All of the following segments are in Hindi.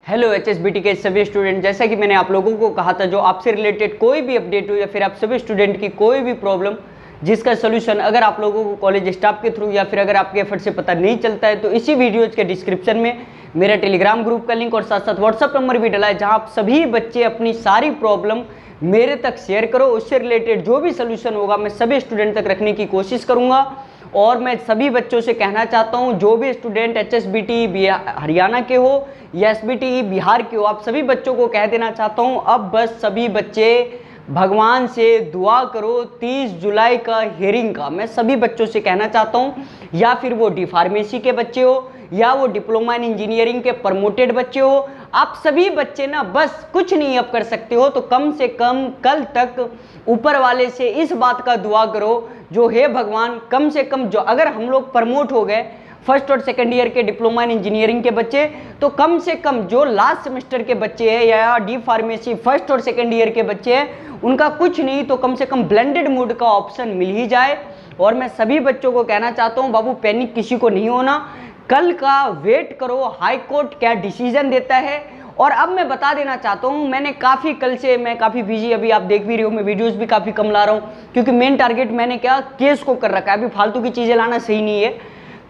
हेलो HSBT के सभी स्टूडेंट, जैसा कि मैंने आप लोगों को कहा था, जो आपसे रिलेटेड कोई भी अपडेट हो या फिर आप सभी स्टूडेंट की कोई भी प्रॉब्लम जिसका सोल्यूशन अगर आप लोगों को कॉलेज स्टाफ के थ्रू या फिर अगर आपके एफर्ट से पता नहीं चलता है, तो इसी वीडियोज के डिस्क्रिप्शन में मेरा टेलीग्राम ग्रुप का लिंक और साथ साथ व्हाट्सअप नंबर भी डला है, जहां आप सभी बच्चे अपनी सारी प्रॉब्लम मेरे तक शेयर करो। उससे रिलेटेड जो भी सोल्यूशन होगा मैं सभी स्टूडेंट तक रखने की कोशिश करूँगा। और मैं सभी बच्चों से कहना चाहता हूं, जो भी स्टूडेंट HSBT हरियाणा के हो या SBT बिहार के हो, आप सभी बच्चों को कह देना चाहता हूं, अब बस सभी बच्चे भगवान से दुआ करो 30 जुलाई का हियरिंग का। मैं सभी बच्चों से कहना चाहता हूं, या फिर वो डी फार्मेसी के बच्चे हो या वो डिप्लोमा इन इंजीनियरिंग के प्रमोटेड बच्चे हो, आप सभी बच्चे ना बस कुछ नहीं अब कर सकते हो तो कम से कम कल तक ऊपर वाले से इस बात का दुआ करो, जो हे भगवान कम से कम जो अगर हम लोग प्रमोट हो गए फर्स्ट और सेकंड ईयर के डिप्लोमा इन इंजीनियरिंग के बच्चे, तो कम से कम जो लास्ट सेमेस्टर के बच्चे हैं या डी फार्मेसी फर्स्ट और सेकंड ईयर के बच्चे हैं, उनका कुछ नहीं तो कम से कम ब्लेंडेड मोड का ऑप्शन मिल ही जाए। और मैं सभी बच्चों को कहना चाहता हूँ, बाबू पैनिक किसी को नहीं होना, कल का वेट करो हाई कोर्ट क्या डिसीजन देता है। और अब मैं बता देना चाहता हूँ, मैंने कल से मैं काफ़ी बिजी, अभी आप देख भी रहे हो मैं वीडियोस भी काफ़ी कम ला रहा हूँ, क्योंकि मेन टारगेट मैंने क्या केस को कर रखा है। अभी फालतू की चीज़ें लाना सही नहीं है।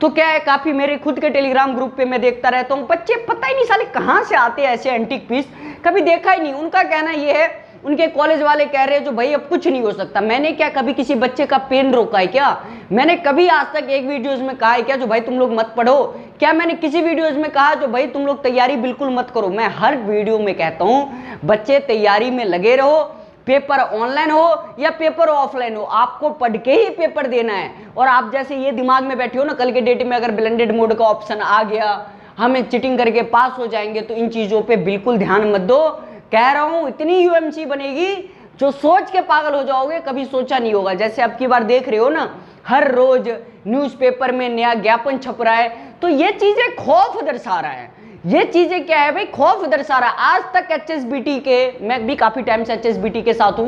तो क्या है, काफ़ी मेरे खुद के टेलीग्राम ग्रुप पे मैं देखता रहता हूँ, बच्चे पता ही नहीं साले कहाँ से आते हैं ऐसे एंटीक पीस, कभी देखा ही नहीं। उनका कहना ये है, उनके कॉलेज वाले कह रहे हैं जो भाई अब कुछ नहीं हो सकता। मैंने क्या कभी किसी बच्चे का पेन रोका है क्या? मैंने कभी आज तक एक वीडियोस में कहा है क्या जो भाई तुम लोग मत पढ़ो? क्या मैंने किसी वीडियोस में कहा जो भाई तुम लोग तैयारी बिल्कुल मत करो? मैं हर वीडियो में कहता हूँ बच्चे तैयारी में लगे रहो, पेपर ऑनलाइन हो या पेपर ऑफलाइन हो, आपको पढ़ के ही पेपर देना है। और आप जैसे ये दिमाग में बैठे हो ना, कल के डेट में अगर ब्लेंडेड मोड का ऑप्शन आ गया, हमें चिटिंग करके पास हो जाएंगे, तो इन चीज़ों पर बिल्कुल ध्यान मत दो। कह रहा हूं इतनी UMC बनेगी जो सोच के पागल हो जाओगे, कभी सोचा नहीं होगा। जैसे अब की बार देख रहे हो ना, हर रोज न्यूज़पेपर में नया ज्ञापन छप रहा है, तो ये चीजें खौफ दर्शा रहा है। ये चीजें क्या है भाई, खौफ दर्शा रहा है। आज तक HSBT के, मैं भी काफी टाइम से HSBT के साथ हूं,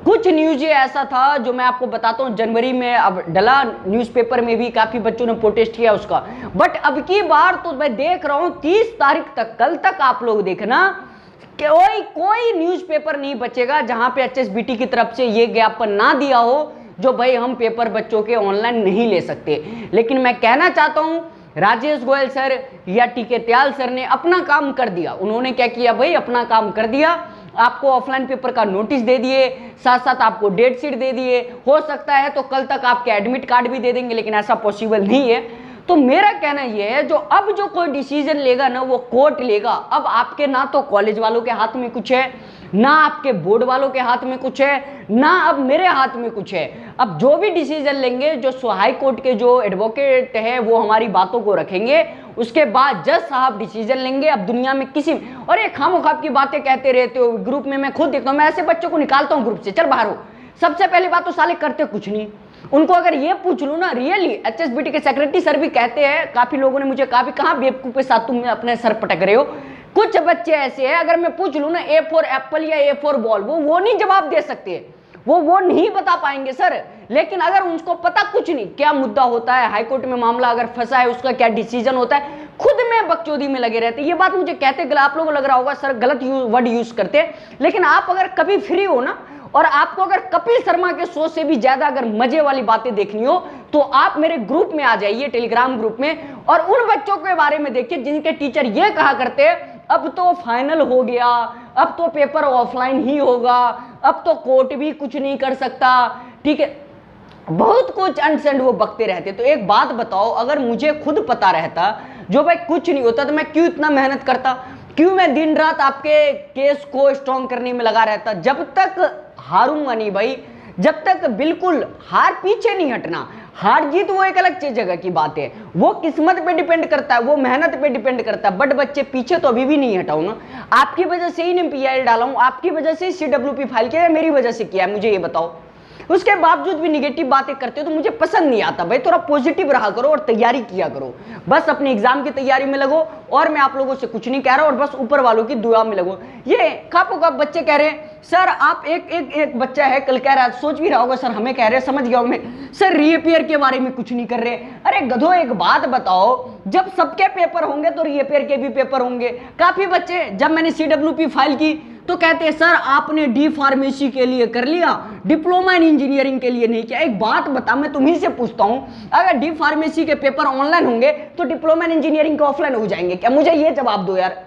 कुछ न्यूज ये ऐसा था जो मैं आपको बताता हूँ, जनवरी में अब डला न्यूज़पेपर में भी, काफी बच्चों ने प्रोटेस्ट किया उसका। बट अब की बार तो मैं देख रहा हूँ 30 तारीख तक, कल तक आप लोग देखना, कोई न्यूज़पेपर नहीं बचेगा जहां पे HSBT की तरफ से ये ज्ञापन ना दिया हो जो भाई हम पेपर बच्चों के ऑनलाइन नहीं ले सकते। लेकिन मैं कहना चाहता हूं, राजेश गोयल सर या TK त्याल सर ने अपना काम कर दिया। उन्होंने क्या किया भाई, अपना काम कर दिया। आपको ऑफलाइन पेपर का नोटिस दे दिए, साथ साथ आपको डेट शीट दे दिए। हो सकता है तो कल तक आपके एडमिट कार्ड भी दे देंगे, लेकिन ऐसा पॉसिबल नहीं है। तो मेरा कहना यह है, जो अब जो कोई डिसीजन लेगा ना वो कोर्ट लेगा। अब आपके ना तो कॉलेज वालों के हाथ में कुछ है, ना आपके बोर्ड वालों के हाथ में कुछ है, ना अब मेरे हाथ में कुछ है। अब जो भी डिसीजन लेंगे, जो हाई कोर्ट के जो एडवोकेट है वो हमारी बातों को रखेंगे, उसके बाद जज साहब डिसीजन लेंगे। अब दुनिया में किसी, और ये खामोखाब की बातें कहते रहते हो ग्रुप में, मैं खुद देखता हूँ, मैं ऐसे बच्चों को निकालता हूँ ग्रुप से, चल बाहर हो। सबसे पहली बात तो साले करते कुछ नहीं। उनको अगर ये पूछ लूँ ना, रियली HSBT के सेक्रेटरी सर भी कहते हैं, काफी लोगों ने मुझे कहा भी कहाँ बेवकूफ के साथ तुम अपने सर पटक रहे हो। कुछ बच्चे ऐसे हैं, अगर मैं पूछ लूँ ना A फॉर एप्पल या A फॉर बॉल, वो नहीं जवाब दे सकते, वो नहीं बता पाएंगे सर। लेकिन अगर उनको पता कुछ नहीं क्या मुद्दा होता है, हाईकोर्ट में मामला अगर फंसा है उसका क्या डिसीजन होता है, खुद में बकचोदी में लगे रहते। ये बात मुझे कहते आप लोगों को लग रहा होगा सर गलत वर्ड यूज करते, लेकिन आप अगर कभी फ्री हो ना, और आपको अगर कपिल शर्मा के शो से भी ज्यादा अगर मजे वाली बातें देखनी हो, तो आप मेरे ग्रुप में आ जाइए, टेलीग्राम ग्रुप में, और उन बच्चों के बारे में देखिए जिनके टीचर ये कहा करते अब तो फाइनल हो गया, अब तो पेपर ऑफलाइन ही होगा, अब तो कोर्ट भी कुछ नहीं कर सकता, ठीक है, बहुत कुछ अनसेंड वो बकते रहते। तो एक बात बताओ, अगर मुझे खुद पता रहता जो भाई कुछ नहीं होता, तो मैं क्यों इतना मेहनत करता, क्यों मैं दिन रात आपके केस को स्ट्रॉन्ग करने में लगा रहता? जब तक हारूंगा नहीं भाई, जब तक बिल्कुल हार पीछे नहीं हटना। हार जीत वो एक अलग चीज जगह की बात है, वो किस्मत पे डिपेंड करता है, वो मेहनत पे डिपेंड करता है। बट बच्चे पीछे तो अभी भी नहीं हटाऊं ना। आपकी वजह से ही नहीं PIL डाला हूं, आपकी वजह से CWP फाइल किया है, मेरी वजह से किया है, मुझे ये बताओ। उसके बावजूद भी निगेटिव बातें करते हो तो मुझे पसंद नहीं आता भाई। थोड़ा पॉजिटिव रहा करो और तैयारी किया करो, बस अपने एग्जाम की तैयारी में लगो। और मैं आप लोगों से कुछ नहीं कह रहा, और बस ऊपर वालों की दुआ में लगो। ये खापो खाप बच्चे कह रहे हैं सर आप, एक बच्चा है कल कह रहा है, सोच भी रहा होगा सर हमें कह रहे हैं, समझ गया हूं मैं, सर रीअपियर के बारे में कुछ नहीं कर रहे। अरे गधो एक बात बताओ, जब सबके पेपर होंगे तो रीअपेयर के भी पेपर होंगे। काफी बच्चे जब मैंने CWP फाइल की तो कहते हैं सर आपने डी फार्मेसी के लिए कर लिया, डिप्लोमा इन इंजीनियरिंग के लिए नहीं किया। एक बात बता, मैं तुम्ही से पूछता हूं, अगर डी फार्मेसी के पेपर ऑनलाइन होंगे तो डिप्लोमा इन इंजीनियरिंग के ऑफलाइन हो जाएंगे क्या? मुझे ये जवाब दो यार।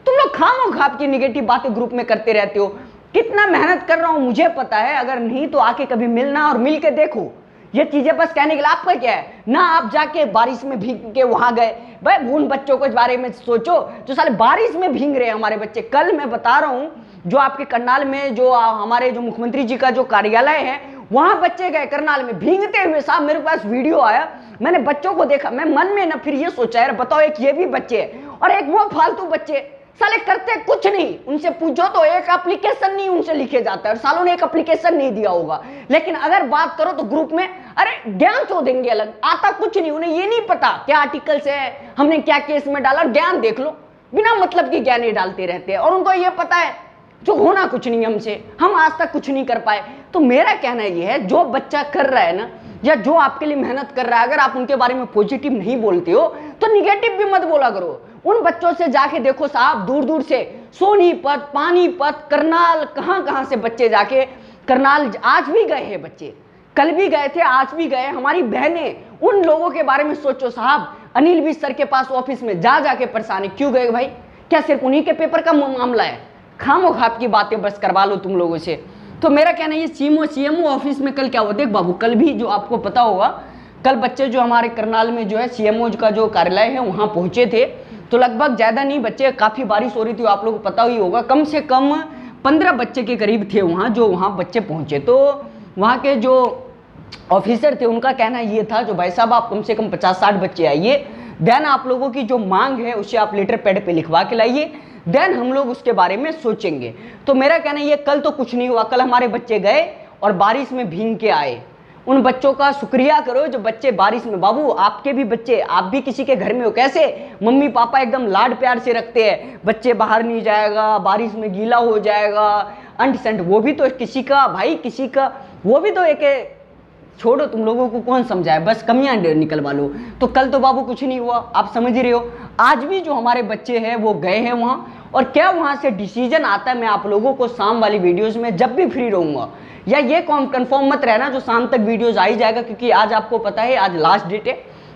तुम लोग खामोखा की निगेटिव बातें ग्रुप में करते रहते हो। कितना मेहनत कर रहा हूं मुझे पता है, अगर नहीं तो आके कभी मिलना और मिल के देखो। ये चीजें बस कहने के लिए आपका क्या है ना, आप जाके बारिश में भीग के वहां गए। भाई उन बच्चों को इस बारे में सोचो जो साले बारिश में भीग रहे हैं हमारे बच्चे। कल मैं बता रहा हूं जो आपके करनाल में जो हमारे जो मुख्यमंत्री जी का जो कार्यालय है वहां बच्चे गए करनाल में भीगते हुए। साहब मेरे पास वीडियो आया, मैंने बच्चों को देखा, मैं मन में ना फिर ये सोचा यार बताओ, एक ये भी बच्चे हैं और एक वो फालतू बच्चे साले करते कुछ नहीं। उनसे पूछो तो एक एप्लीकेशन नहीं उनसे लिखे जाता है और सालों ने एक एप्लीकेशन नहीं दिया होगा। लेकिन अगर बात करो तो ग्रुप में अरे ज्ञान तो देंगे अलग, आता कुछ नहीं। उन्हें ये नहीं पता क्या आर्टिकल्स है, हमने क्या केस में डाला, ज्ञान देख लो। बिना मतलब की ज्ञान ही डालते रहते हैं और उनको ये पता है जो होना कुछ नहीं हमसे, हम आज तक कुछ नहीं कर पाए। तो मेरा कहना यह है जो बच्चा कर रहा है ना या जो आपके लिए मेहनत कर रहा है, अगर आप उनके बारे में पॉजिटिव नहीं बोलते हो तो निगेटिव भी मत बोला करो। उन बच्चों से जाके देखो साहब, दूर दूर से सोनीपत, पानीपत, करनाल, कहां से बच्चे जाके करनाल आज भी गए हैं बच्चे, कल भी गए थे, आज भी गए। हमारी बहनें, उन लोगों के बारे में सोचो साहब। अनिल भी सर के पास ऑफिस में जाके परेशानी क्यों गए भाई? क्या सिर्फ उन्हीं के पेपर का मामला है? खामोखाब की बातें बस करवा लो तुम लोगों से। तो मेरा कहना है CMO ऑफिस में कल क्या हुआ देख बाबू, कल भी जो आपको पता होगा, कल बच्चे जो हमारे करनाल में जो है CMO का जो कार्यालय है वहां पहुंचे थे। तो लगभग ज्यादा नहीं बच्चे, काफी बारिश हो रही थी, आप लोगों को पता ही होगा, कम से कम 15 बच्चे के करीब थे वहां जो वहां बच्चे पहुंचे। तो वहां के जो ऑफिसर थे उनका कहना ये था जो भाई साहब आप कम से कम 50-60 बच्चे आइए, देन आप लोगों की जो मांग है उसे आप लेटर पैड पे लिखवा के लाइए, देन हम लोग उसके बारे में सोचेंगे। तो मेरा कहना ये कल तो कुछ नहीं हुआ, कल हमारे बच्चे गए और बारिश में भीग के आए। उन बच्चों का शुक्रिया करो जो बच्चे बारिश में, बाबू आपके भी बच्चे, आप भी किसी के घर में हो, कैसे मम्मी पापा एकदम लाड प्यार से रखते हैं, बच्चे बाहर नहीं जाएगा, बारिश में गीला हो जाएगा, अंट संट, वो भी तो किसी का भाई, किसी का वो भी तो एक, छोड़ो तुम लोगों को कौन समझाए, बस कमियां निकलवा लो। तो कल तो बाबू कुछ नहीं हुआ, आप समझ रहे हो। आज भी जो हमारे बच्चे हैं वो गए हैं वहां, और क्या वहां से डिसीजन आता है मैं आप लोगों को शाम वाली वीडियोस में जब भी फ्री रहूंगा, या ये कंफर्म मत रहना जो शाम तक वीडियोस आ ही जाएगा, क्योंकि आज आपको पता है आज लास्ट डेट है,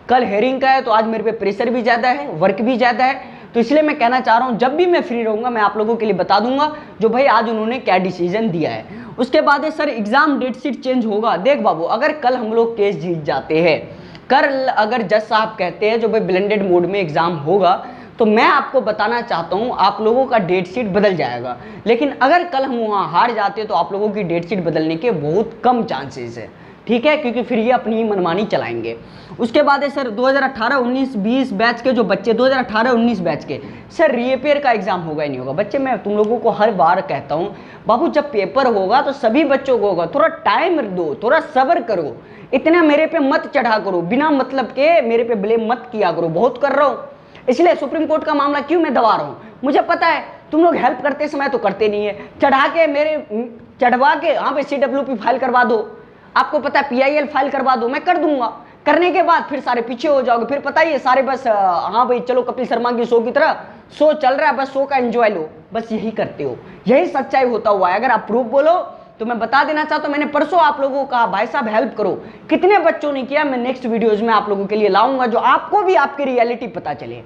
कल हेयरिंग का है, तो आज मेरे पे प्रेशर भी ज्यादा है, वर्क भी ज्यादा है। तो इसलिए मैं कहना चाह रहा हूं जब भी मैं फ्री रहूंगा मैं आप लोगों के लिए बता दूंगा जो भाई आज उन्होंने क्या डिसीजन दिया है। उसके बाद है sir exam date sheet change होगा। देख बाबू, अगर कल हम लोग केस जीत जाते हैं, कल अगर जज साहब कहते हैं जो भाई ब्लेंडेड मोड में एग्जाम होगा, तो मैं आपको बताना चाहता हूं आप लोगों का डेट शीट बदल जाएगा। लेकिन अगर कल हम वहां हार जाते तो आप लोगों की डेट शीट बदलने के बहुत कम चांसेस है, ठीक है, क्योंकि फिर ये अपनी ही मनमानी चलाएंगे। उसके बाद है सर 2018-19-20 बैच के जो बच्चे 2018-19 बैच के सर रीअपेयर का एग्जाम होगा ही नहीं होगा। बच्चे मैं तुम लोगों को हर बार कहता हूं बाबू जब पेपर होगा तो सभी बच्चों को होगा, थोड़ा टाइम दो, थोड़ा सब्र करो, इतना मेरे पे मत चढ़ा करो, बिना मतलब के मेरे पे ब्लेम मत किया करो, बहुत कर रहा हूं। इसलिए सुप्रीम कोर्ट का मामला क्यों मैं दबा रहा हूं, मुझे पता है तुम लोग हेल्प करते समय तो करते नहीं है, चढ़ा के मेरे चढ़वा के हाँ भाई CWP फाइल करवा दो, आपको पता है PIL फाइल करवा दो, मैं कर दूंगा। करने के बाद फिर सारे पीछे हो जाओगे, फिर पता ही है सारे बस हाँ भाई चलो कपिल शर्मा की शो की तरह शो चल रहा है, बस शो का एंजॉय लो, बस यही करते हो, यही सच्चाई होता हुआ है। अगर आप प्रूफ बोलो तो मैं बता देना चाहता हूं, मैंने परसों आप लोगों को कहा भाई साहब हेल्प करो, कितने बच्चों ने किया, मैं नेक्स्ट वीडियोज में आप लोगों के लिए लाऊंगा जो आपको भी आपकी रियलिटी पता चले।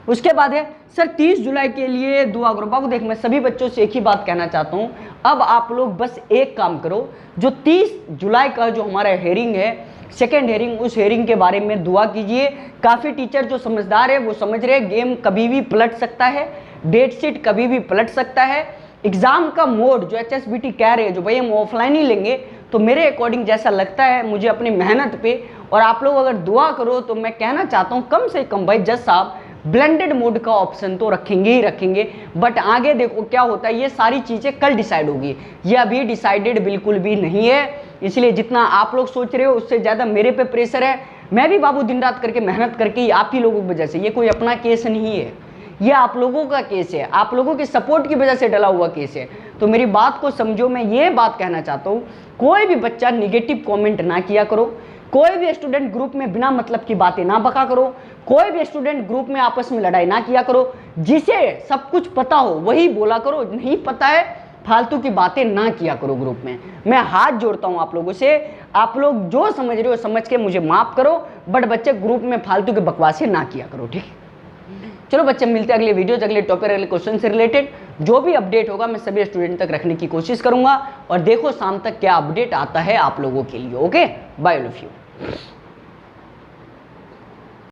उसके बाद है सर 30 जुलाई के लिए दुआ करो। बाबू देख मैं सभी बच्चों से एक ही बात कहना चाहता हूं, अब आप लोग बस एक काम करो, जो 30 जुलाई का जो हमारा हेयरिंग है, सेकेंड हेयरिंग, उस हेयरिंग के बारे में दुआ कीजिए। काफ़ी टीचर जो समझदार है वो समझ रहे हैं गेम कभी भी पलट सकता है, डेट शीट कभी भी पलट सकता है, एग्जाम का मोड जो HSBT कह रहे हैं जो भाई हम ऑफलाइन ही लेंगे, तो मेरे अकॉर्डिंग जैसा लगता है मुझे अपनी मेहनत पे, और आप लोग अगर दुआ करो तो मैं कहना चाहता हूँ कम से कम भाई जज साहब ब्लेंडेड मोड का ऑप्शन तो रखेंगे ही रखेंगे। बट आगे देखो क्या होता है, ये सारी चीज़ें कल डिसाइड होगी, ये अभी डिसाइडेड बिल्कुल भी नहीं है। इसलिए जितना आप लोग सोच रहे हो उससे ज़्यादा मेरे पे प्रेशर है, मैं भी बाबू दिन रात करके मेहनत करके आप ही लोगों की वजह से, ये कोई अपना केस नहीं है, ये आप लोगों का केस है, आप लोगों के सपोर्ट की वजह से डला हुआ केस है। तो मेरी बात को समझो, मैं ये बात कहना चाहता हूँ कोई भी बच्चा निगेटिव कमेंट ना किया करो, कोई भी स्टूडेंट ग्रुप में बिना मतलब की बातें ना बका करो, कोई भी स्टूडेंट ग्रुप में आपस में लड़ाई ना किया करो, जिसे सब कुछ पता हो वही बोला करो, नहीं पता है फालतू की बातें ना किया करो ग्रुप में। मैं हाथ जोड़ता हूं आप लोगों से, आप लोग जो समझ रहे हो समझ के मुझे माफ करो, बट बच्चे ग्रुप में फालतू की बकवासें ना किया करो, ठीक है। चलो बच्चे मिलते हैं अगले वीडियो, अगले टॉपिक, अगले क्वेश्चन से रिलेटेड। जो भी अपडेट होगा मैं सभी स्टूडेंट तक रखने की कोशिश करूंगा, और देखो शाम तक क्या अपडेट आता है आप लोगों के लिए। Okay, bye all of you.